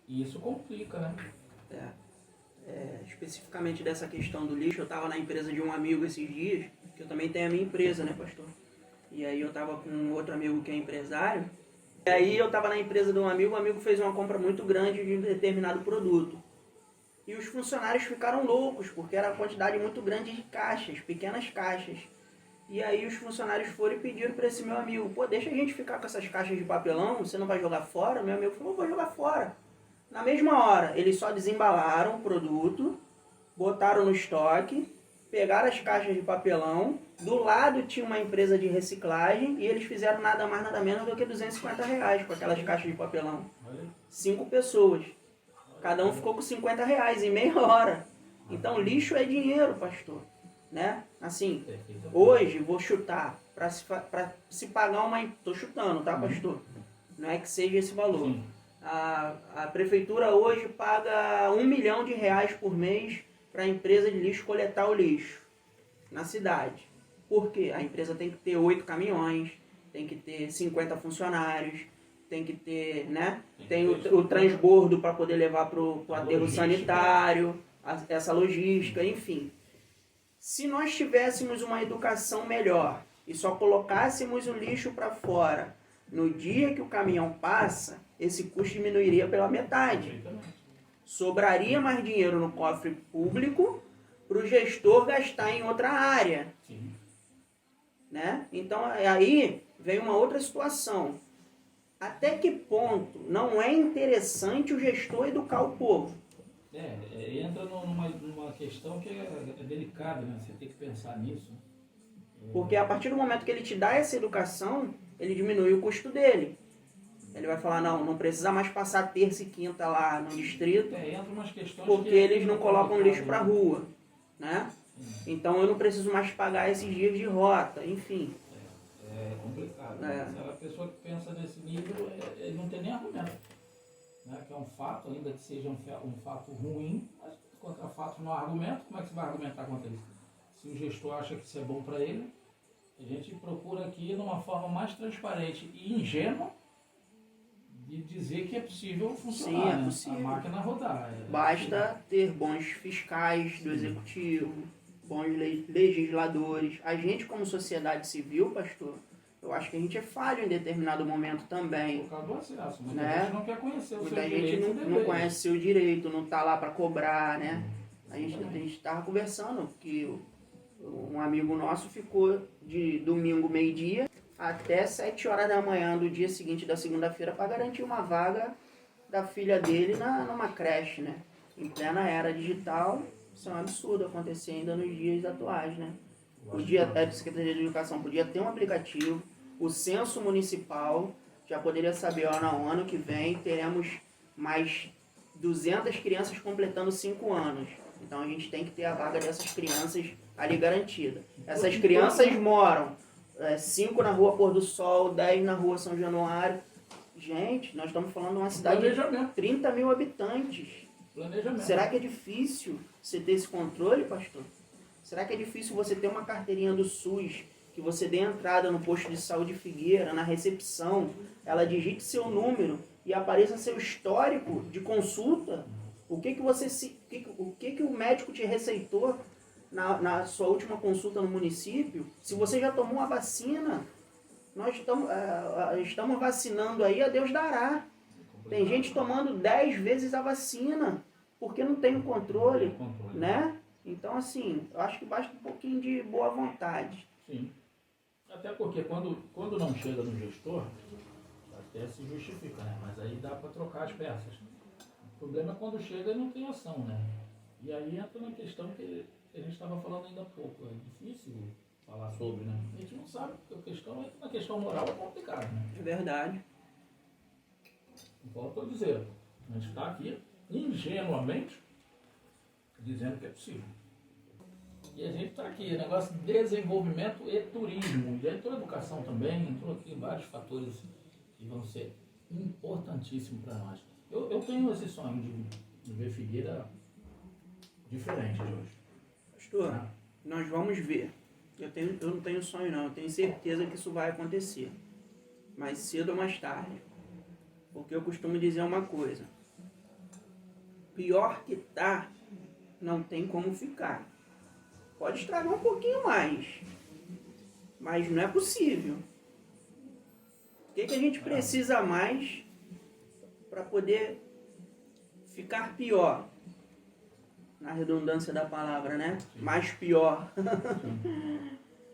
E isso complica, né? Especificamente dessa questão do lixo, eu estava na empresa de um amigo esses dias, que eu também tenho a minha empresa, né, pastor? E aí eu estava com outro amigo que é empresário, e aí eu estava na empresa de um amigo, o amigo fez uma compra muito grande de um determinado produto. E os funcionários ficaram loucos, porque era uma quantidade muito grande de caixas, pequenas caixas. E aí os funcionários foram e pediram para esse meu amigo, pô, deixa a gente ficar com essas caixas de papelão, você não vai jogar fora? Meu amigo falou, vou jogar fora. Na mesma hora, eles só desembalaram o produto, botaram no estoque, pegaram as caixas de papelão, do lado tinha uma empresa de reciclagem e eles fizeram nada mais nada menos do que R$ 250 com aquelas caixas de papelão. 5 pessoas. Cada um ficou com R$ 50 em meia hora. Então lixo é dinheiro, pastor. Né? Assim, hoje vou chutar, para se pagar uma... Estou chutando, tá, pastor? Não é que seja esse valor. A prefeitura hoje paga R$ 1 milhão por mês para a empresa de lixo coletar o lixo na cidade. Por quê? A empresa tem que ter 8 caminhões, tem que ter 50 funcionários, tem que ter, né? Tem o transbordo para poder levar para o aterro sanitário, essa logística, enfim. Se nós tivéssemos uma educação melhor e só colocássemos o lixo para fora no dia que o caminhão passa, esse custo diminuiria pela metade. Sobraria mais dinheiro no cofre público para o gestor gastar em outra área. Né? Então aí vem uma outra situação. Até que ponto não é interessante o gestor educar o povo? Entra numa questão que é delicada, né? Você tem que pensar nisso. Porque a partir do momento que ele te dá essa educação, ele diminui o custo dele. Ele vai falar, não precisa mais passar terça e quinta lá no distrito, entra umas questões porque eles não colocam lixo para rua. Né? Então eu não preciso mais pagar esses dias de rota, enfim. É complicado. Se a pessoa que pensa nesse nível, ele não tem nem argumento. Né? Que é um fato, ainda que seja um fato ruim, mas contra fato não há argumento. Como é que você vai argumentar contra isso? Se o gestor acha que isso é bom para ele, a gente procura aqui, numa forma mais transparente e ingênua, de dizer que é possível funcionar. Sim, é possível. A máquina rodar. Basta ter bons fiscais do executivo, bons legisladores. A gente, como sociedade civil, pastor, eu acho que a gente é falho em determinado momento também. Por causa do acesso. Muita gente né? não quer conhecer o Muita seu gente direito. não conhece seu direito, não está lá para cobrar, né? A gente estava conversando que um amigo nosso ficou de domingo, meio-dia, até 7 horas da manhã do dia seguinte, da segunda-feira, para garantir uma vaga da filha dele numa creche, né? Em plena era digital, isso é um absurdo acontecer ainda nos dias atuais, né? A Secretaria de Educação podia ter um aplicativo, o censo municipal já poderia saber, no ano que vem teremos mais 200 crianças completando 5 anos. Então a gente tem que ter a vaga dessas crianças ali garantida. Essas crianças moram 5 na Rua Pôr do Sol, 10 na Rua São Januário. Gente, nós estamos falando de uma cidade de 30 mil habitantes. Será que é difícil você ter esse controle, pastor? Será que é difícil você ter uma carteirinha do SUS, que você dê entrada no posto de saúde Figueira, na recepção, ela digite seu número e apareça seu histórico de consulta? O que o médico te receitou na sua última consulta no município? Se você já tomou a vacina, nós estamos vacinando aí, a Deus dará. Tem gente tomando 10 vezes a vacina, porque não tem o controle, né? Então, assim, eu acho que basta um pouquinho de boa vontade. Sim. Até porque quando não chega no gestor, até se justifica, né? Mas aí dá para trocar as peças. O problema é quando chega e não tem ação, né? E aí entra na questão que a gente estava falando ainda há pouco. É difícil falar sobre, né? A gente não sabe, porque a questão moral é complicada, né? É verdade. Volto a dizer, a gente está aqui ingenuamente dizendo que é possível. E a gente está aqui, negócio de desenvolvimento e turismo. E entrou a educação também, entrou aqui vários fatores que vão ser importantíssimos para nós. Eu tenho esse sonho de ver Figueira diferente de hoje. Pastor, nós vamos ver. Eu não tenho sonho não, eu tenho certeza que isso vai acontecer. Mais cedo ou mais tarde. Porque eu costumo dizer uma coisa. pior que tá, não tem como ficar. Pode estragar um pouquinho mais, mas não é possível. O que a gente precisa mais para poder ficar pior? Na redundância da palavra, né? Mais pior.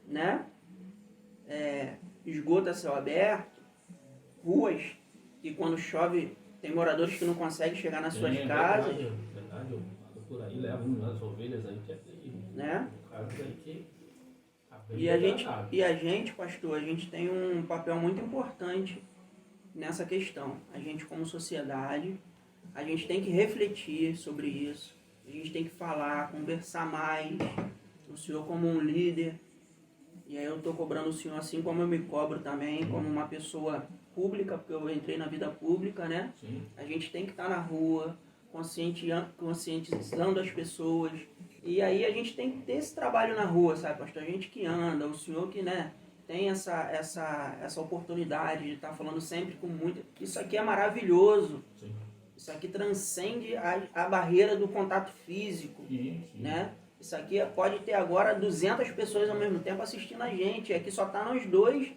Né? Esgoto a céu aberto, ruas, que quando chove tem moradores que não conseguem chegar nas suas casas. Verdade, eu ando por aí, levo umas ovelhas aí que é terrível. Né? Casos aí que E a gente, pastor, a gente tem um papel muito importante nessa questão. A gente, como sociedade, a gente tem que refletir sobre isso. A gente tem que falar, conversar mais. O senhor como um líder. E aí eu estou cobrando o senhor assim como eu me cobro também, como uma pessoa pública, porque eu entrei na vida pública, né? Sim. A gente tem que estar na rua, conscientizando as pessoas. E aí a gente tem que ter esse trabalho na rua, sabe, pastor? A gente que anda, o senhor que, né, tem essa oportunidade de estar falando sempre com muito... Isso aqui é maravilhoso. Sim. Isso aqui transcende a barreira do contato físico, Sim. né? Isso aqui pode ter agora 200 pessoas ao mesmo tempo assistindo a gente. Aqui só tá nós dois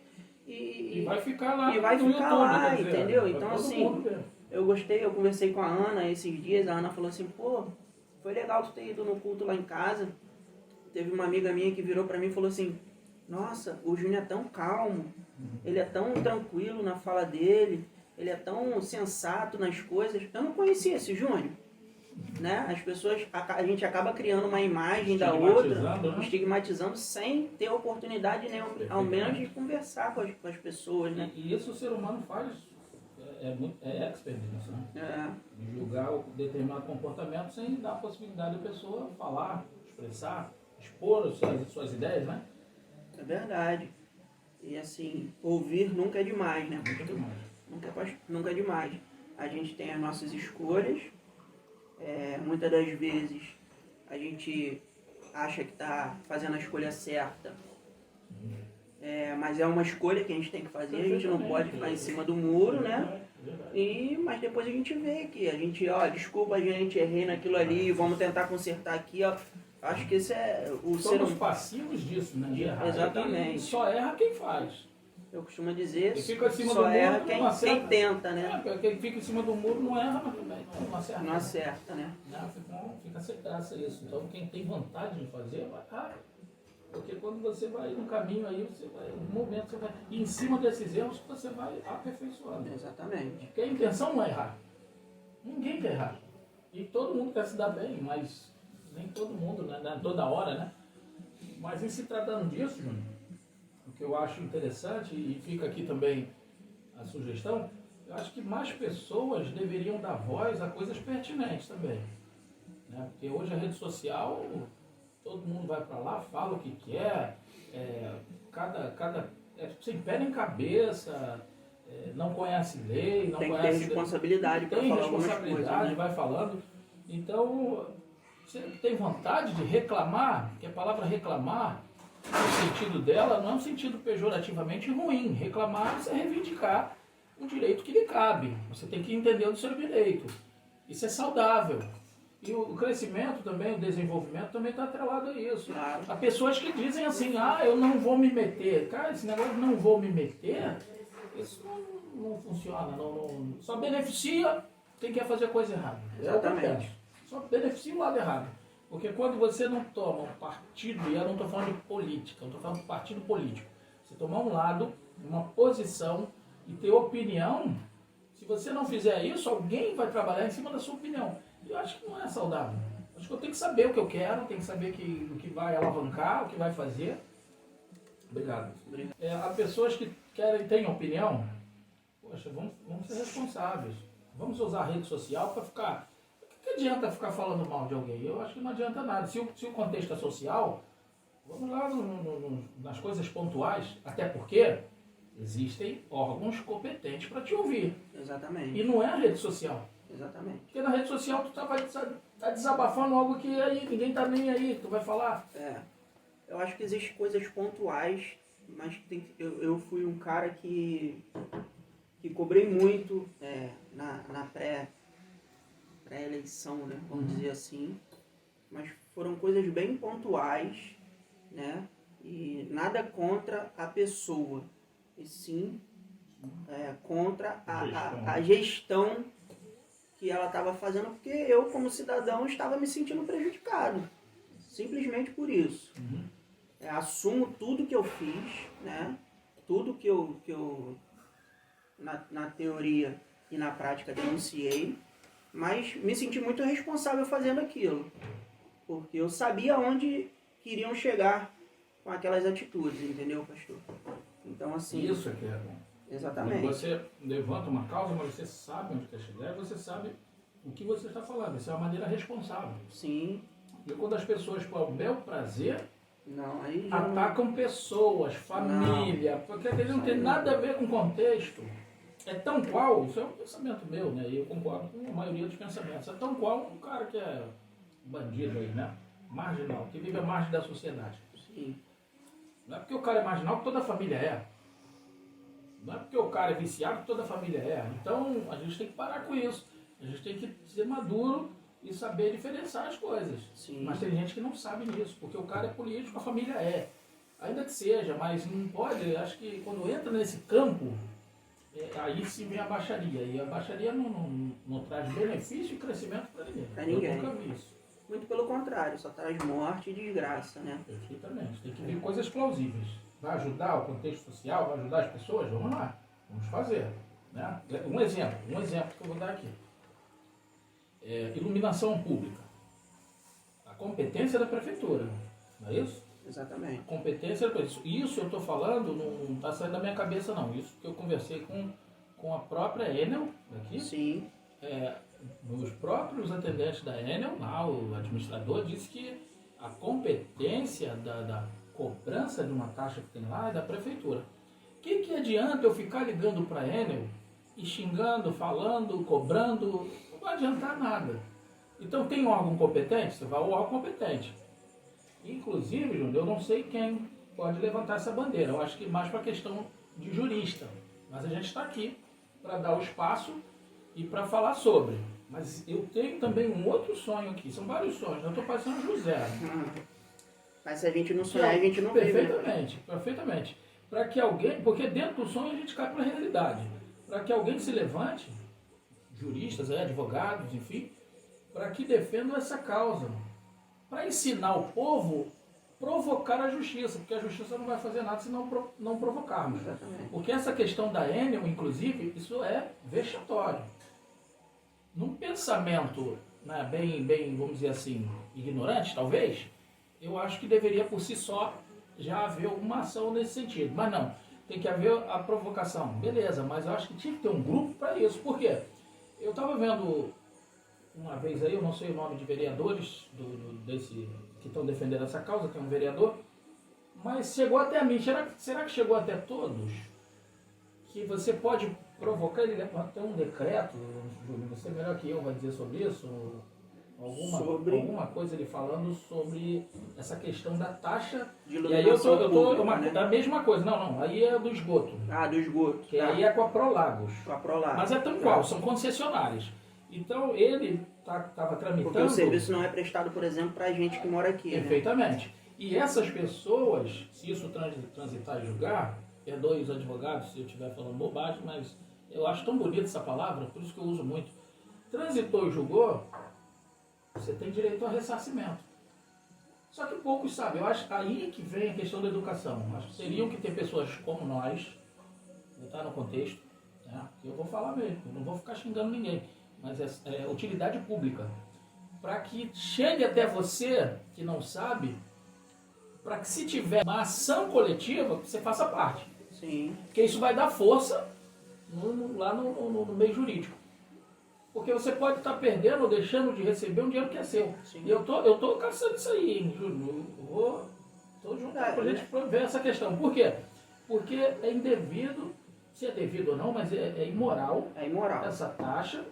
e vai ficar lá. E vai no ficar YouTube, lá, quer dizer, entendeu? vai Então, todo assim, mundo ver. eu conversei com a Ana esses dias. A Ana falou assim, pô, foi legal tu ter ido no culto lá em casa. Teve uma amiga minha que virou pra mim e falou assim, nossa, o Júnior é tão calmo, ele é tão tranquilo na fala dele, ele é tão sensato nas coisas. Eu não conhecia esse Júnior. Né? As pessoas, a gente acaba criando uma imagem da outra, né? estigmatizando sem ter oportunidade nem ao menos de conversar com as pessoas, né? E isso o ser humano faz, é expert nisso, né? De julgar o determinado comportamento sem dar a possibilidade da pessoa falar, expressar, expor as suas ideias, né? É verdade. E assim, ouvir nunca é demais, né? Nunca é demais. Nunca é demais. A gente tem as nossas escolhas. Muitas das vezes a gente acha que está fazendo a escolha certa, mas é uma escolha que a gente tem que fazer, a gente não pode ficar em cima do muro, né? Mas depois a gente vê que a gente, desculpa, a gente errei naquilo ali, vamos tentar consertar aqui, ó. Acho que esse é o ser humano. Somos passivos disso, né? De errar. Exatamente. E só erra quem faz. Eu costumo dizer, só erra quem tenta, né? Quem fica em cima do muro não erra, mas também não acerta. Não acerta, né? Fica sem graça isso. Então quem tem vontade de fazer, vai errar. Porque quando você vai no caminho aí, no momento você vai... E em cima desses erros você vai aperfeiçoando. Exatamente. Porque a intenção não é errar. Ninguém quer errar. E todo mundo quer se dar bem, mas nem todo mundo, né? Toda hora, né? Mas em se tratando disso, Júnior, o que eu acho interessante, e fica aqui também a sugestão, eu acho que mais pessoas deveriam dar voz a coisas pertinentes também. Né? Porque hoje a rede social, todo mundo vai para lá, fala o que quer, sem pé nem cabeça, não conhece lei, não tem conhece... Tem responsabilidade para falar algumas coisas. Tem responsabilidade, né? Vai falando. Então, você tem vontade de reclamar, que a palavra reclamar, o sentido dela não é um sentido pejorativamente ruim. Reclamar é você reivindicar um direito que lhe cabe. Você tem que entender o seu direito. Isso é saudável. E o crescimento também, o desenvolvimento também está atrelado a isso. Claro. Há pessoas que dizem assim, eu não vou me meter. Cara, esse negócio de não vou me meter, isso não funciona. Só beneficia quem quer fazer coisa errada. Exatamente. Só beneficia o lado errado. Porque quando você não toma um partido, e eu não estou falando de política, eu estou falando de partido político, você tomar um lado, uma posição e ter opinião, se você não fizer isso, alguém vai trabalhar em cima da sua opinião. E eu acho que não é saudável. Acho que eu tenho que saber o que eu quero, tenho que saber o que vai alavancar, o que vai fazer. Obrigado. Há pessoas que têm opinião, poxa, vamos ser responsáveis. Vamos usar a rede social para ficar... O que adianta ficar falando mal de alguém? Eu acho que não adianta nada. Se o contexto é social, vamos lá nas coisas pontuais, até porque existem órgãos competentes para te ouvir. Exatamente. E não é a rede social. Exatamente. Porque na rede social tu tá desabafando algo que aí ninguém tá nem aí, tu vai falar. Eu acho que existem coisas pontuais, mas eu fui um cara que cobrei muito na pré-eleição traição, né? Vamos dizer assim. Mas foram coisas bem pontuais, né? E nada contra a pessoa, e sim contra a gestão que ela estava fazendo, porque eu, como cidadão, estava me sentindo prejudicado. Simplesmente por isso. Assumo tudo que eu fiz, né? Tudo que eu na teoria e na prática denunciei, mas me senti muito responsável fazendo aquilo, porque eu sabia onde queriam chegar com aquelas atitudes, entendeu, pastor? Então, assim... Isso é que é bom. Exatamente. Quando você levanta uma causa, mas você sabe onde quer chegar, você sabe o que você está falando. Isso é uma maneira responsável. Sim. E quando as pessoas, por bel prazer, não, aí já atacam pessoas, família, porque aquele não tem nada a ver com o contexto. É tão qual, isso é um pensamento meu, né? E eu concordo com a maioria dos pensamentos. É tão qual um cara que é bandido aí, né? Marginal, que vive à margem da sociedade. Sim. Não é porque o cara é marginal que toda a família é. Não é porque o cara é viciado que toda a família é. Então, a gente tem que parar com isso. A gente tem que ser maduro e saber diferenciar as coisas. Sim. Mas tem gente que não sabe nisso, porque o cara é político, a família é. Ainda que seja, mas não pode, acho que quando entra nesse campo, aí sim vem a baixaria. E a baixaria não traz benefício e crescimento para ninguém. Para ninguém. Eu nunca vi isso. Muito pelo contrário, só traz morte e desgraça, né? Perfeitamente. Tem que ver coisas plausíveis. Vai ajudar o contexto social, vai ajudar as pessoas? Vamos lá, vamos fazer. Né? Um exemplo que eu vou dar aqui. Iluminação pública. A competência da prefeitura, não é isso? Exatamente. A competência da prefeitura. Isso eu estou falando, não está saindo da minha cabeça não. Isso que eu conversei com a própria Enel aqui. Sim. Os próprios atendentes da Enel, lá, o administrador, disse que a competência da cobrança de uma taxa que tem lá é da prefeitura. O que adianta eu ficar ligando para a Enel e xingando, falando, cobrando? Não vai adiantar nada. Então tem um órgão competente? Você vai ao órgão competente. Inclusive, Júnior, eu não sei quem pode levantar essa bandeira. Eu acho que mais para a questão de jurista. Mas a gente está aqui para dar o espaço e para falar sobre. Mas eu tenho também um outro sonho aqui. São vários sonhos. Eu estou passando José. Mas se a gente não sonhar, a gente não vive. Perfeitamente, perfeitamente. Para que alguém, porque dentro do sonho a gente cai para a realidade. Para que alguém se levante, juristas, advogados, enfim, para que defendam essa causa. Para ensinar o povo a provocar a justiça, porque a justiça não vai fazer nada se não provocarmos. Exatamente. Porque essa questão da Enel, inclusive, isso é vexatório. Num pensamento, né, bem, vamos dizer assim, ignorante, talvez, eu acho que deveria por si só já haver alguma ação nesse sentido. Mas não, tem que haver a provocação. Beleza, mas eu acho que tinha que ter um grupo para isso. Por quê? Eu estava vendo uma vez aí, eu não sei o nome de vereadores desse, que estão defendendo essa causa, tem um vereador, mas chegou até a mim. Será que chegou até todos? Que você pode provocar, ele tem um decreto, Júlio, você melhor que eu vai dizer sobre isso, alguma coisa ele falando sobre essa questão da taxa. De e aí eu tô né? da mesma coisa, não, aí é do esgoto. Do esgoto. Que aí é com a Prolagos. Com a Prolagos. Mas é tão qual, são concessionárias. Então ele estava tramitando... Porque o serviço não é prestado, por exemplo, para a gente que mora aqui. Perfeitamente. Né? E essas pessoas, se isso transitar e julgar, perdoe os advogados se eu estiver falando bobagem, mas eu acho tão bonita essa palavra, por isso que eu uso muito. Transitou e julgou, você tem direito a ressarcimento. Só que poucos sabem. Eu acho aí que vem a questão da educação. Acho que teriam que ter pessoas como nós, vou estar no contexto, né? Eu vou falar mesmo, eu não vou ficar xingando ninguém, mas é utilidade pública. Para que chegue até você, que não sabe, para que se tiver uma ação coletiva, você faça parte. Sim. Porque isso vai dar força lá no meio jurídico. Porque você pode estar perdendo ou deixando de receber um dinheiro que é seu. Sim. E eu tô caçando isso aí, hein, Júlio? Estou junto para a gente ver essa questão. Por quê? Porque é indevido, se é devido ou não, mas é imoral. É imoral. Essa taxa.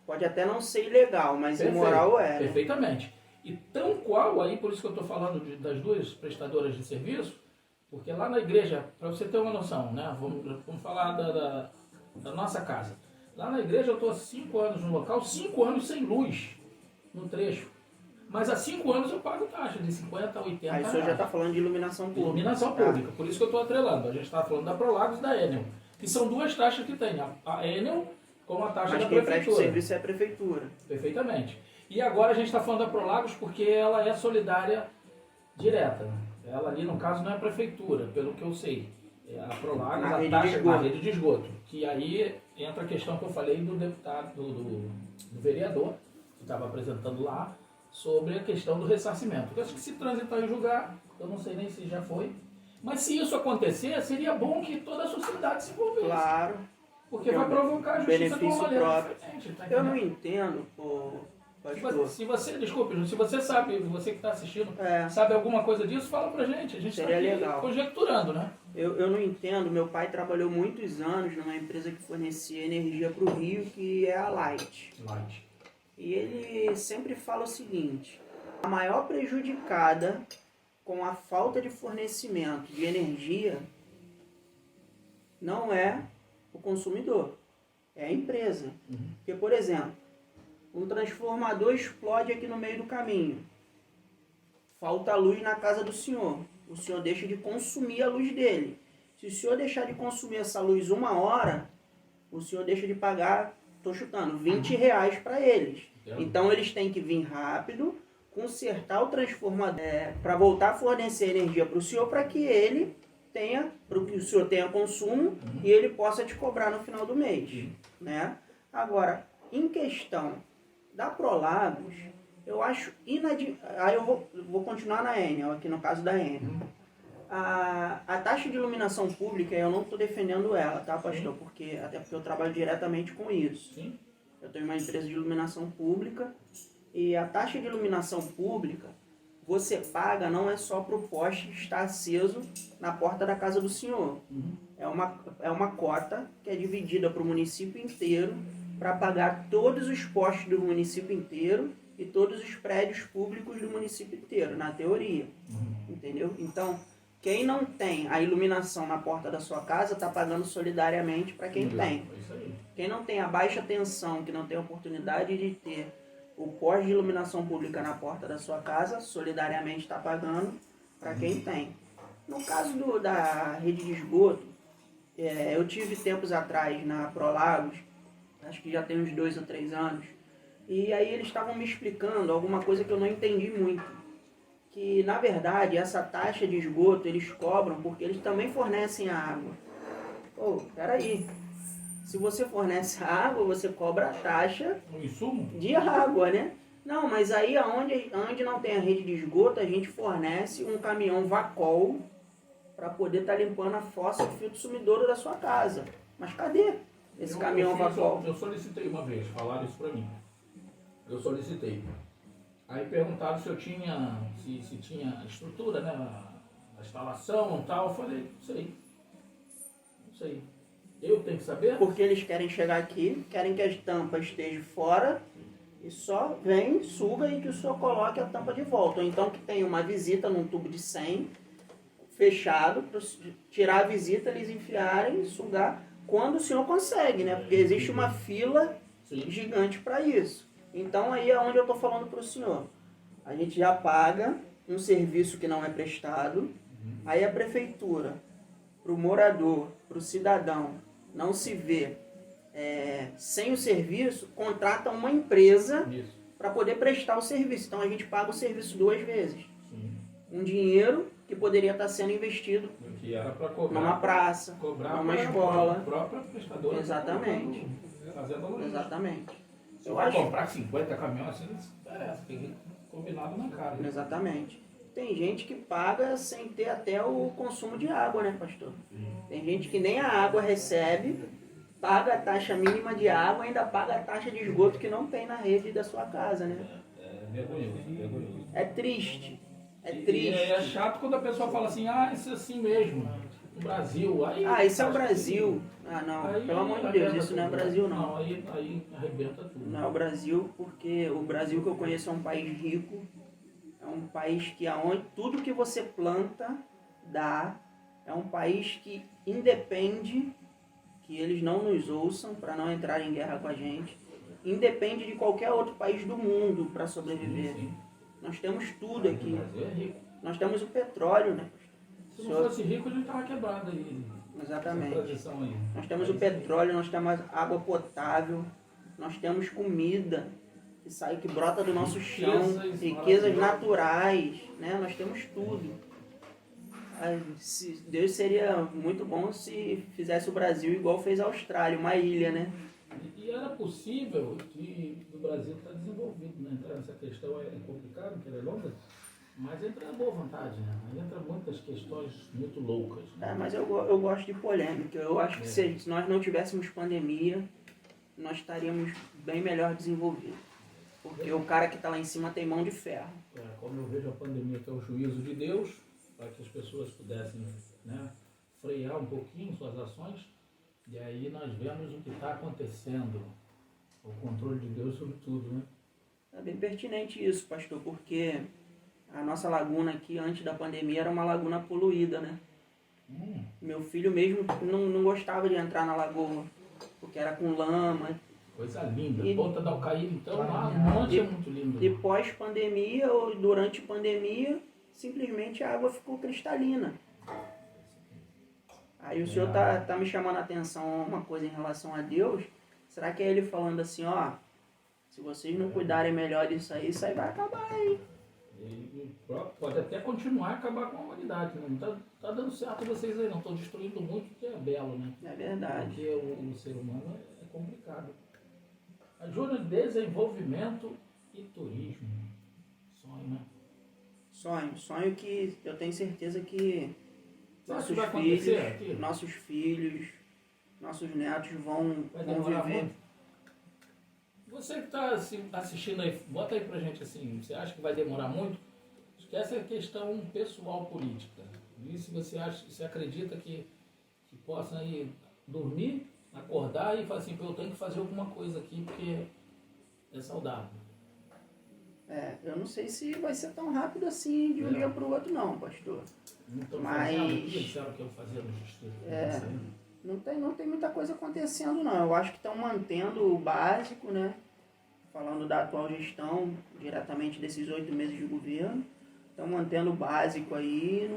Pode até não ser ilegal, mas imoral é. Perfeitamente. E tão qual aí, por isso que eu estou falando das duas prestadoras de serviço, porque lá na igreja, para você ter uma noção, né? Vamos falar da nossa casa. Lá na igreja eu estou há 5 anos no local, 5 anos sem luz. no trecho. Mas há 5 anos eu pago taxa de 50 a 80 Aí o senhor já reais. está falando de iluminação pública. Iluminação pública, por isso que eu estou atrelando. A gente está falando da Prolagos e da Enel, que são duas taxas que tem. A Enel com a taxa Mas da quem presta o prefeitura. serviço é a prefeitura. Perfeitamente. E agora a gente está falando da Prolagos porque ela é solidária direta. Ela ali, no caso, não é a prefeitura, pelo que eu sei. É a Prolagos, Na a rede taxa de esgoto. na rede de esgoto. Que aí entra a questão que eu falei do deputado, do vereador, que estava apresentando lá, sobre a questão do ressarcimento. Eu acho que se transitar em julgar, eu não sei nem se já foi, mas se isso acontecer, seria bom que toda a sociedade se envolvesse. Claro. Porque vai provocar a justiça de uma benefício maneira próprio. diferente. Tá Eu não entendendo? entendo, pastor. Se você, desculpe, se você sabe, você que está assistindo, É. sabe alguma coisa disso, fala pra gente. A gente está Seria aqui legal. conjecturando, né? Eu não entendo, meu pai trabalhou muitos anos numa empresa que fornecia energia para o Rio, que é a Light. Light. E ele sempre fala o seguinte: a maior prejudicada com a falta de fornecimento de energia não é o consumidor, é a empresa. Porque, por exemplo, um transformador explode aqui no meio do caminho. Falta luz na casa do senhor. O senhor deixa de consumir a luz dele. Se o senhor deixar de consumir essa luz 1 hora, o senhor deixa de pagar, estou chutando, R$20 para eles. Então eles têm que vir rápido, consertar o transformador para voltar a fornecer energia para o senhor, para que ele tenha, para que o senhor tenha consumo e ele possa te cobrar no final do mês. Né? Agora, em questão da Prolagos, eu acho Aí eu vou continuar na Enel, aqui no caso da Enel. A taxa de iluminação pública, eu não estou defendendo ela, tá, pastor? Até porque eu trabalho diretamente com isso. Sim. Eu tenho uma empresa de iluminação pública e a taxa de iluminação pública você paga não é só para o poste estar aceso na porta da casa do senhor. É uma cota que é dividida para o município inteiro para pagar todos os postes do município inteiro e todos os prédios públicos do município inteiro, na teoria. Entendeu? Então, quem não tem a iluminação na porta da sua casa está pagando solidariamente para quem tem. É isso aí. Quem não tem a baixa tensão, que não tem a oportunidade de ter o poste de iluminação pública na porta da sua casa, solidariamente está pagando para quem tem. No caso da rede de esgoto, eu tive tempos atrás na Prolagos, acho que já tem uns 2 ou 3 anos, e aí eles estavam me explicando alguma coisa que eu não entendi muito. Que, na verdade, essa taxa de esgoto eles cobram porque eles também fornecem a água. Pô, peraí. Se você fornece a água, você cobra a taxa O insumo? de água, né? Não, mas aí onde não tem a rede de esgoto, a gente fornece um caminhão Vacol para poder estar limpando a fossa do filtro sumidouro da sua casa. Mas cadê esse caminhão Vacol? Eu solicitei uma vez, falaram isso pra mim. Eu solicitei. Aí perguntaram se eu tinha, se tinha estrutura, né? A instalação e tal. Eu falei, não sei. Não sei. Eu tenho que saber? Porque eles querem chegar aqui, querem que as tampas estejam fora e só vem, suga e que o senhor coloque a tampa de volta. Ou então que tenha uma visita num tubo de 100 fechado, para tirar a visita, eles enfiarem, sugar, quando o senhor consegue, né? Porque existe uma fila gigante para isso. Então aí é onde eu estou falando para o senhor. A gente já paga um serviço que não é prestado, aí a prefeitura, para o morador, para o cidadão, não se vê sem o serviço, contrata uma empresa para poder prestar o serviço. Então a gente paga o serviço 2 vezes. Sim. Um dinheiro que poderia estar sendo investido Que era para cobrar. numa praça, numa escola. Própria prestadora. Exatamente. Fazendo a logística. Exatamente. Se eu comprar 50 caminhões, assim, tem que combinado na cara. Né? Exatamente. Tem gente que paga sem ter até o consumo de água, né, pastor? Tem gente que nem a água recebe, paga a taxa mínima de água, ainda paga a taxa de esgoto que não tem na rede da sua casa, né? É vergonhoso, vergonhoso. É triste. É E triste. é chato quando a pessoa fala assim, isso é assim mesmo, no Brasil. Aí, isso é o Brasil. Não, aí, pelo amor de Deus, isso não é Brasil, não. Não, aí arrebenta tudo. Não é o Brasil, porque o Brasil que eu conheço é um país rico, é um país que tudo que você planta dá, é um país que independe que eles não nos ouçam para não entrar em guerra com a gente. independe de qualquer outro país do mundo para sobreviver. Sim. Nós temos tudo aqui. O Brasil é rico. Nós temos o petróleo, né? Se não fosse rico, a gente estava quebrado aí. Exatamente. Essa tradição aí. Nós temos o petróleo, nós temos água potável, nós temos comida que brota do nosso chão, riquezas naturais, né? Nós temos tudo. Deus seria muito bom se fizesse o Brasil igual fez a Austrália, uma ilha, né? E era possível que o Brasil está desenvolvido, né? Entrar nessa questão é complicado, porque ela é longa, mas entra na boa vontade, né? Aí entra muitas questões muito loucas. Né? Mas eu gosto de polêmica. Eu acho que se nós não tivéssemos pandemia, nós estaríamos bem melhor desenvolvidos. Porque o cara que está lá em cima tem mão de ferro. Como eu vejo a pandemia, que é o juízo de Deus, para que as pessoas pudessem, né, frear um pouquinho suas ações, e aí nós vemos o que está acontecendo, o controle de Deus sobre tudo, né? É bem pertinente isso, pastor, porque a nossa laguna aqui, antes da pandemia, era uma laguna poluída, né? Meu filho mesmo não gostava de entrar na lagoa, porque era com lama. Coisa linda. Ponta do Alcaíra, então, lá um monte é muito lindo. E pós-pandemia, ou durante pandemia, simplesmente a água ficou cristalina. Aí o senhor tá me chamando a atenção a uma coisa em relação a Deus. Será que é ele falando assim, ó, se vocês não cuidarem melhor disso aí vai acabar aí. E pode até continuar a acabar com a humanidade, né? Não tá dando certo vocês aí, não. Estão destruindo muito o que é belo, né? É verdade. Porque o ser humano é complicado. Júnior, desenvolvimento e turismo. Sonho, né? Sonho que eu tenho certeza que nossos filhos, nossos netos vão viver. Muito. Você que está assistindo aí, bota aí pra gente assim, você acha que vai demorar muito? Esquece a questão pessoal política. E se você acredita que possa aí dormir, acordar e falar assim, eu tenho que fazer alguma coisa aqui porque é saudável. Eu não sei se vai ser tão rápido assim de um dia para o outro não, pastor. Mas disseram que eu fazia no distrito. Não tem muita coisa acontecendo não. Eu acho que estão mantendo o básico, né? Falando da atual gestão, diretamente desses 8 meses de governo. Estão mantendo o básico aí,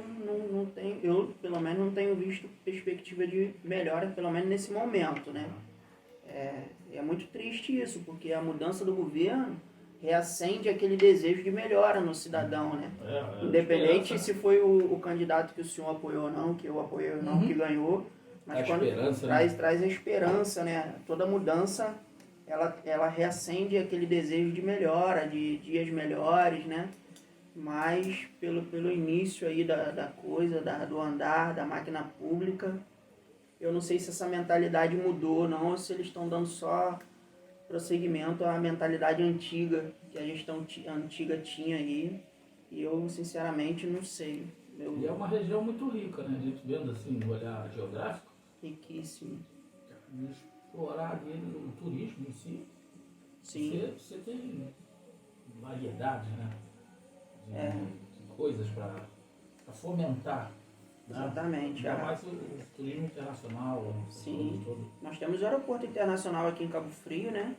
eu pelo menos não tenho visto perspectiva de melhora, pelo menos nesse momento, né? É muito triste isso, porque a mudança do governo reacende aquele desejo de melhora no cidadão, né? Independente se foi o candidato que o senhor apoiou ou não, que eu apoiei ou não, que ganhou, mas quando traz a esperança, né? Toda mudança, ela reacende aquele desejo de melhora, de dias melhores, né? Mas pelo início aí da coisa, do andar, da máquina pública, eu não sei se essa mentalidade mudou ou não, ou se eles estão dando só prosseguimento à mentalidade antiga, que a gestão antiga tinha aí, e eu sinceramente não sei. E é uma região muito rica, né? A gente vendo assim, no olhar geográfico. Riquíssimo. E explorar ali o turismo em si. Sim. Você tem variedade, né? De coisas para fomentar. Exatamente. Ainda mais o turismo internacional. Sim. Nós temos o aeroporto internacional aqui em Cabo Frio, né?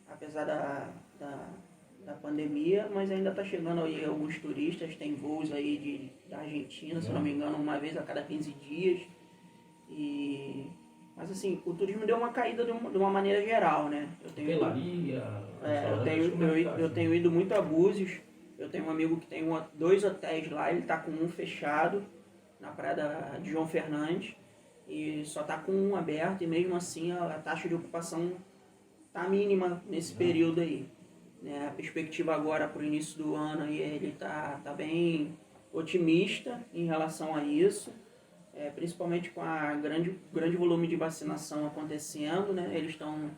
Apesar da pandemia, mas ainda está chegando aí alguns turistas, tem voos aí da Argentina, se não me engano, uma vez a cada 15 dias. Mas assim, o turismo deu uma caída de uma maneira geral, né? Eu tenho ido muito a Búzios. Eu tenho um amigo que tem 2 hotéis lá, ele está com um fechado na praia de João Fernandes e só está com um aberto, e mesmo assim a taxa de ocupação está mínima nesse período aí. Né? A perspectiva agora para o início do ano aí, ele tá bem otimista em relação a isso, principalmente com a grande volume de vacinação acontecendo, né? Eles estão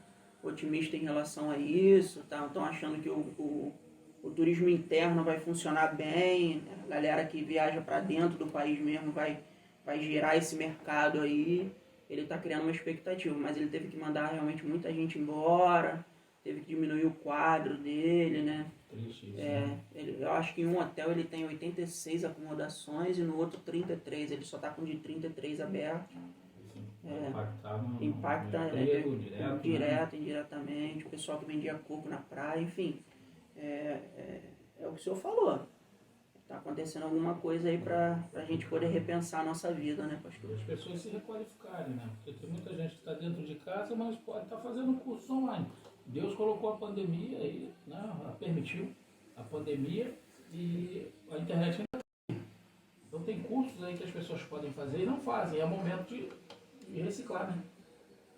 otimistas em relação a isso, estão achando que o turismo interno vai funcionar bem, a galera que viaja para dentro do país mesmo vai gerar esse mercado aí. Ele está criando uma expectativa, mas ele teve que mandar realmente muita gente embora, teve que diminuir o quadro dele, né? Triste isso, Eu acho que em um hotel ele tem 86 acomodações e no outro 33, ele só está com de 33 aberto. impacta emprego, direto, direto, indiretamente, o pessoal que vendia coco na praia, enfim. É o que o senhor falou. Está acontecendo alguma coisa aí para a gente poder repensar a nossa vida, né, pastor? As pessoas se requalificarem, né? Porque tem muita gente que está dentro de casa, mas pode estar fazendo um curso online. Deus colocou a pandemia aí, né? Permitiu a pandemia e a internet ainda tem. Então tem cursos aí que as pessoas podem fazer e não fazem. É momento de reciclar, né?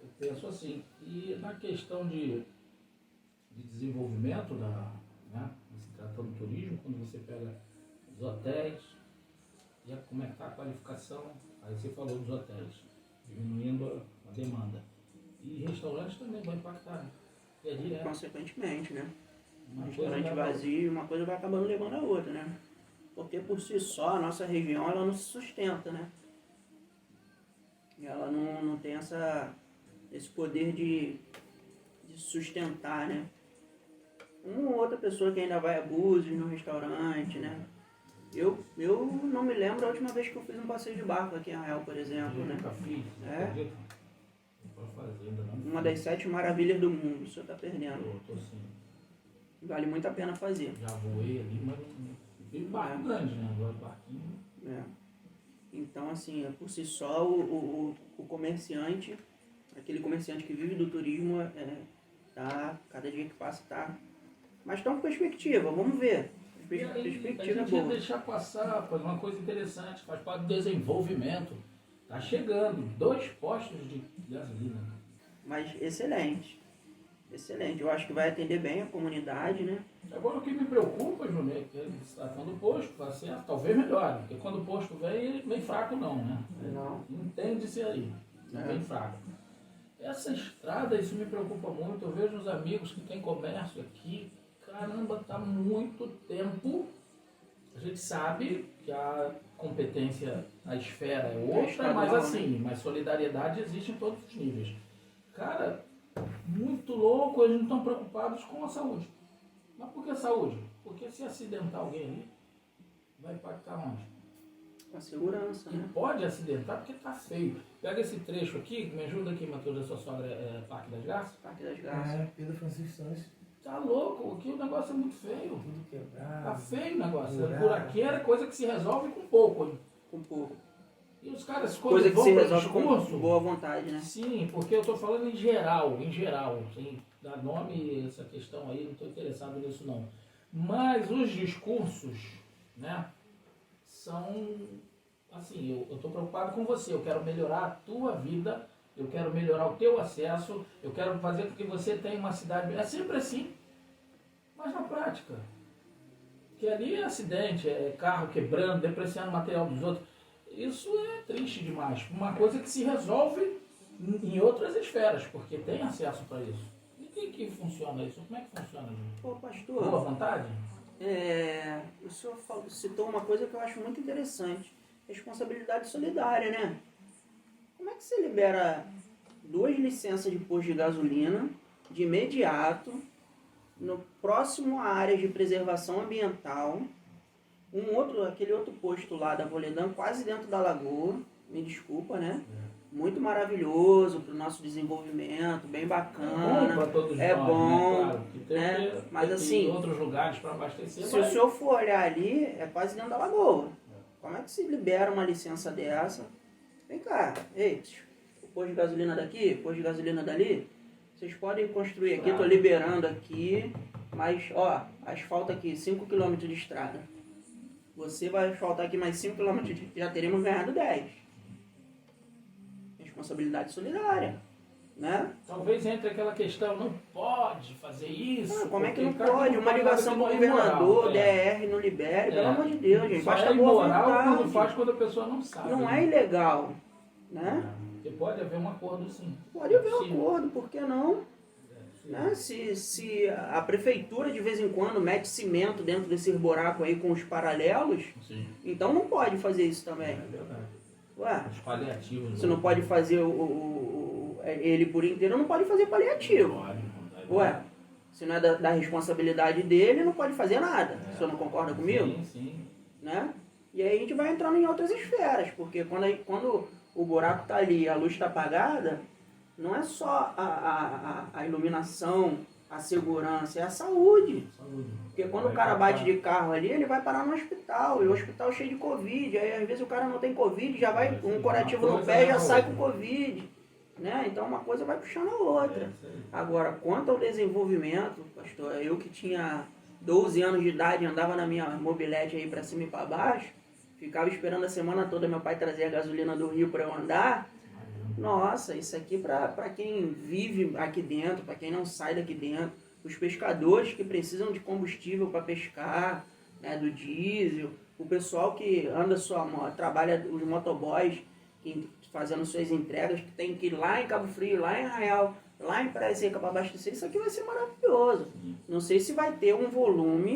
Eu penso assim. E na questão de desenvolvimento, né? Se tratando do turismo, quando você pega os hotéis, e como é que está a qualificação, aí você falou dos hotéis, diminuindo a demanda. E restaurantes também vai impactar, é direto. Consequentemente, né? Uma Restaurante vazio, uma coisa vai acabando levando a outra, né? Porque por si só, a nossa região, ela não se sustenta, né? Ela não tem esse poder de sustentar, né? Uma ou outra pessoa que ainda vai a Búzios no restaurante, né? Eu não me lembro a última vez que eu fiz um passeio de barco aqui em Arraial, por exemplo, eu né? nunca fiz, acredito. Não posso fazer, ainda não. Uma das 7 maravilhas do mundo, o senhor tá perdendo. Eu tô assim, Vale muito a pena fazer. já voei ali, mas não fiz barco grande, né? Agora barquinho. É. Então, assim, por si só, o comerciante, aquele comerciante que vive do turismo, cada dia que passa tá... Mas estão com perspectiva, vamos ver. E aí, a Perspectiva gente é ia boa. deixar passar, foi uma coisa interessante, faz parte do desenvolvimento. Tá chegando 2 postos de gasolina. Mas excelente. Excelente. Eu acho que vai atender bem a comunidade, né? Agora o que me preocupa, Júnior, é que ele está tratando o posto, tá certo? Talvez melhore, porque quando o posto vem, ele vem fraco não, né? Não. Entende-se aí, vem fraco. Essa estrada, isso me preocupa muito. Eu vejo os amigos que têm comércio aqui, caramba, tá muito tempo. A gente sabe que a competência, a esfera é outra, mas assim, mas solidariedade existe em todos os níveis. Cara, muito louco, eles não estão preocupados com a saúde. Mas por que a saúde? Porque se acidentar alguém ali, vai impactar onde? A segurança, E né? pode acidentar porque tá feio. Pega esse trecho aqui, me ajuda aqui, Matheus, da sua sogra, Parque das Garças. Parque das Garças. Pedro Francisco Santos, Tá louco, aqui o negócio é muito feio. tudo quebrado. Tá feio o negócio. Buraco. Buraqueira é coisa que se resolve com pouco. Hein? Com pouco. E os caras, quando Coisa que vão se para resolve discurso, com boa vontade, né? sim, porque eu estou falando em geral, sem dar nome essa questão aí, não estou interessado nisso não. Mas os discursos, né, são, assim, eu estou preocupado com você, eu quero melhorar a tua vida, eu quero melhorar o teu acesso, eu quero fazer com que você tenha uma cidade, é sempre assim, mas na prática, que ali é acidente, é carro quebrando, depreciando o material dos outros, isso é triste demais. Uma coisa que se resolve em outras esferas, porque tem acesso para isso. E quem que funciona isso? Como é que funciona, gente? Pô, pastor, Boa vontade? o senhor citou uma coisa que eu acho muito interessante. Responsabilidade solidária, né? Como é que você libera 2 licenças de posto de gasolina de imediato, no próximo a áreas de preservação ambiental, aquele outro posto lá da Voledan, quase dentro da lagoa, me desculpa, né? Muito maravilhoso para o nosso desenvolvimento, bem bacana. É bom para todos É nós, bom, né? Claro, que tem né? que, Mas tem assim, outros lugares para abastecer. se o senhor for olhar ali, é quase dentro da lagoa. Como é que se libera uma licença dessa? Vem cá, ei, o posto de gasolina daqui, posto de gasolina dali, vocês podem construir aqui, estou liberando aqui, mas, ó, asfalto aqui, 5 km de estrada. Você vai asfaltar aqui mais 5 km, já teremos ganhado 10. Responsabilidade solidária, né? Talvez entre aquela questão, não pode fazer isso. Como é que não porque cada pode? um Uma faz ligação algo com o que não é governador, imoral, DR não libere, pelo amor de Deus, gente. Só Basta é boa imoral quando vontade. faz quando a pessoa não sabe. Não né? é ilegal, né? Porque pode haver um acordo sim. Pode haver um Sim. acordo, por que não? Né? Se a prefeitura de vez em quando mete cimento dentro desses buracos aí com os paralelos, Sim. então não pode fazer isso também. É verdade. Ué, Os paliativos. se não pode fazer ele por inteiro, não pode fazer paliativo. Ué, se não é da responsabilidade dele, não pode fazer nada. O senhor não concorda comigo? Sim. Né? E aí a gente vai entrando em outras esferas, porque quando o buraco tá ali, a luz tá apagada, não é só a iluminação, a segurança, é a saúde. Saúde. Porque quando o cara bate de carro ali, ele vai parar no hospital, e o hospital é cheio de Covid, aí às vezes o cara não tem Covid, já vai um curativo no pé e já sai com Covid. Né? Então uma coisa vai puxando a outra. Agora, quanto ao desenvolvimento, pastor, eu que tinha 12 anos de idade, andava na minha mobilete aí pra cima e pra baixo, ficava esperando a semana toda meu pai trazer a gasolina do Rio para eu andar. Nossa, isso aqui para quem vive aqui dentro, para quem não sai daqui dentro, os pescadores que precisam de combustível para pescar, né, do diesel, o pessoal que anda sua moto, trabalha, os motoboys que, fazendo suas entregas, que tem que ir lá em Cabo Frio, lá em Arraial, lá em Praia Seca para abastecer, isso aqui vai ser maravilhoso. Não sei se vai ter um volume